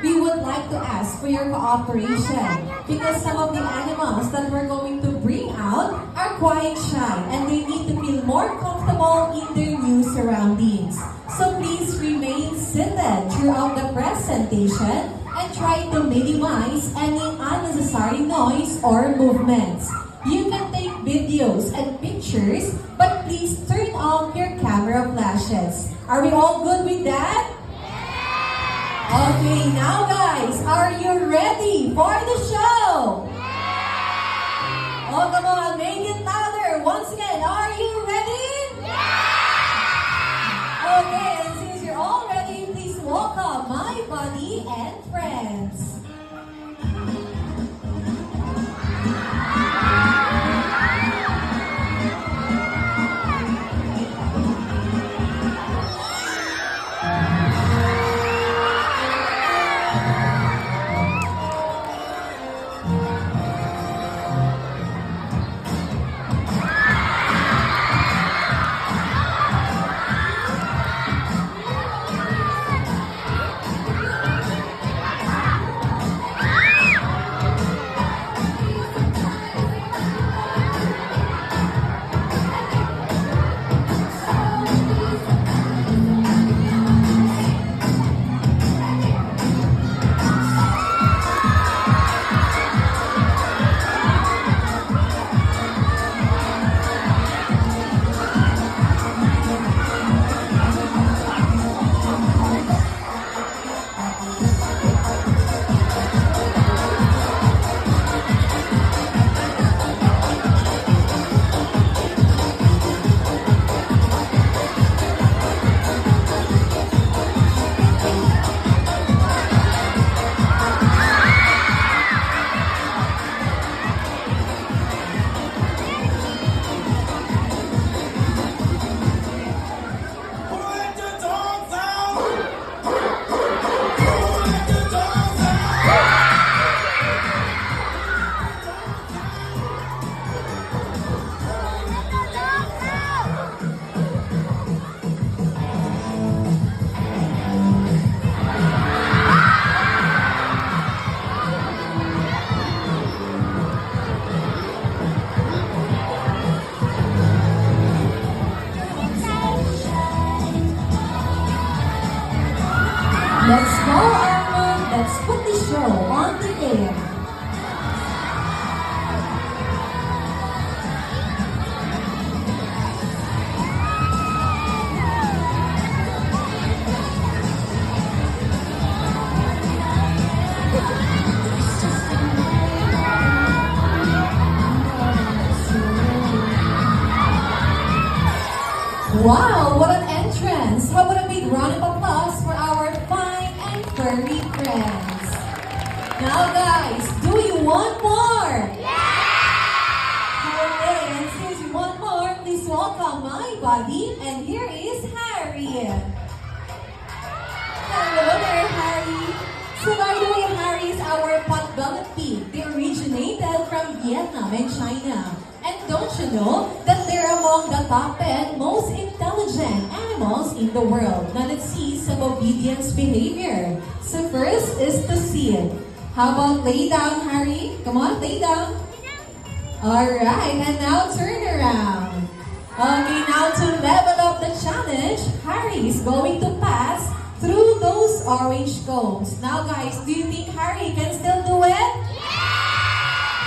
we would like to ask for your cooperation because some of the animals that we're going to bring out are quite shy and they need to feel more comfortable in their new surroundings. So please remain seated throughout the presentation and try to minimize any unnecessary noise or movements. You can take videos and pictures, but please turn off your camera flashes. Are we all good with that? Okay, now guys, are you ready for the show? Oh, come on, make it louder. Once again, are you ready? Okay, and since you're all ready, please welcome my buddy and friends. Let's go, Armand. Let's put the show on the air. Wow, what an entrance! How about a big round of applause for our fine and furry friends? Now guys, do you want more? Okay, and since you want more, please welcome my buddy, and here is Harry. Hello there, Harry. So by the way, Harry is our pot-bellied pig. They originated from Vietnam and China. And don't you know that they're among the top 10 most intelligent animals in the world? Now let's see some obedience behavior. So first is to sit. How about lay down, Harry? Come on, lay down. Alright, and now turn around. Okay, now to level up the challenge, Harry is going to pass through those orange cones. Now guys, do you think Harry can still do it?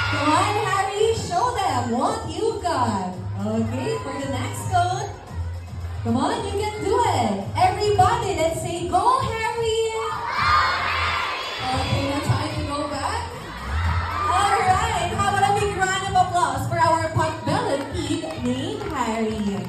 Come on, Harry, show them what you've got. Okay, for the next cone. Come on, you can do it. Everybody, let's say, go, Harry! Okay, now time to go back. Alright, how about a big round of applause for our pot-bellied pig named Harry.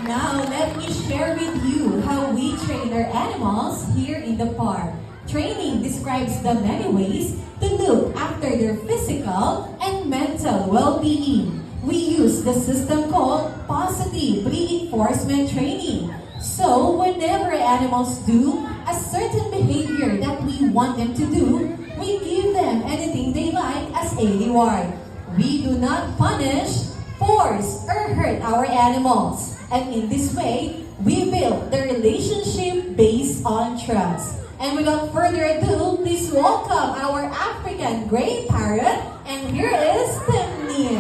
Now, let me share with you how we train our animals here in the park. Training describes the many ways to look after their physical and mental well-being. We use the system called positive reinforcement training. So, whenever animals do a certain behavior that we want them to do, we give them anything they like as a reward. We do not punish, force, or hurt our animals. And in this way, we build the relationship based on trust. And without further ado, please welcome our African gray parrot. And here is Timmy.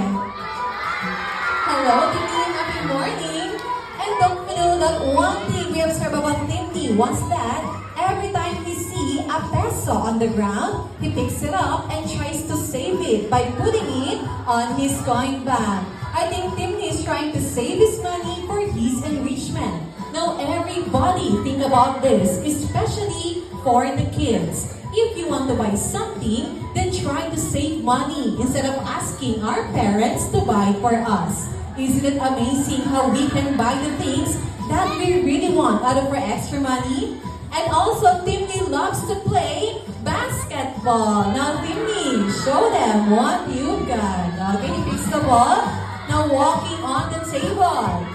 Hello, Timmy. Happy morning. And don't you know that one thing we observe about Timmy was that every time he see a peso on the ground, he picks it up and tries to save it by putting it on his coin bag. I think Timmy is trying to save his money for his enrichment. Now everybody think about this, especially for the kids. If you want to buy something, then try to save money instead of asking our parents to buy for us. Isn't it amazing how we can buy the things that we really want out of our extra money? And also, Timmy loves to play basketball. Now, Timmy, show them what you've got. Okay, he picks the ball. Now, walking on the table.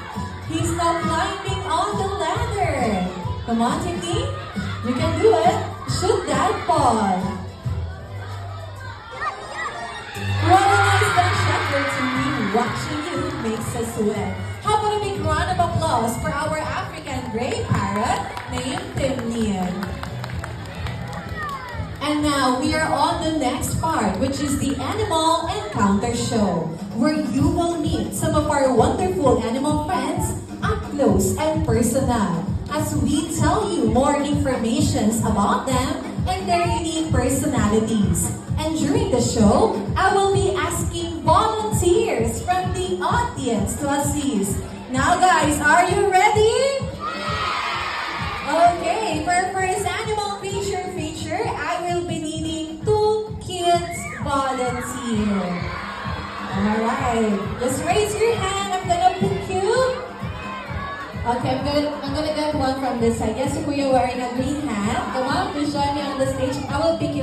He's now climbing on the ladder. Come on, Timmy. You can do it. Shoot that ball. What a nice dance effort to me. Watching you makes us sweat. How about a big round of applause for our African gray parrot named Timmy? And now we are on the next part, which is the Animal Encounter Show, where you will meet some of our wonderful animal friends up close and personal as we tell you more information about them and their unique personalities. And during the show, I will be asking volunteers from the audience to assist. Now guys, are you ready? Okay, for first animal feature, I will be needing 2 kids volunteer. Alright, just raise your hand. I'm gonna pick you. Okay, I'm gonna get one from this side. Yes, Kuya wearing a green hat. Come on, please join me on the stage. I will pick you.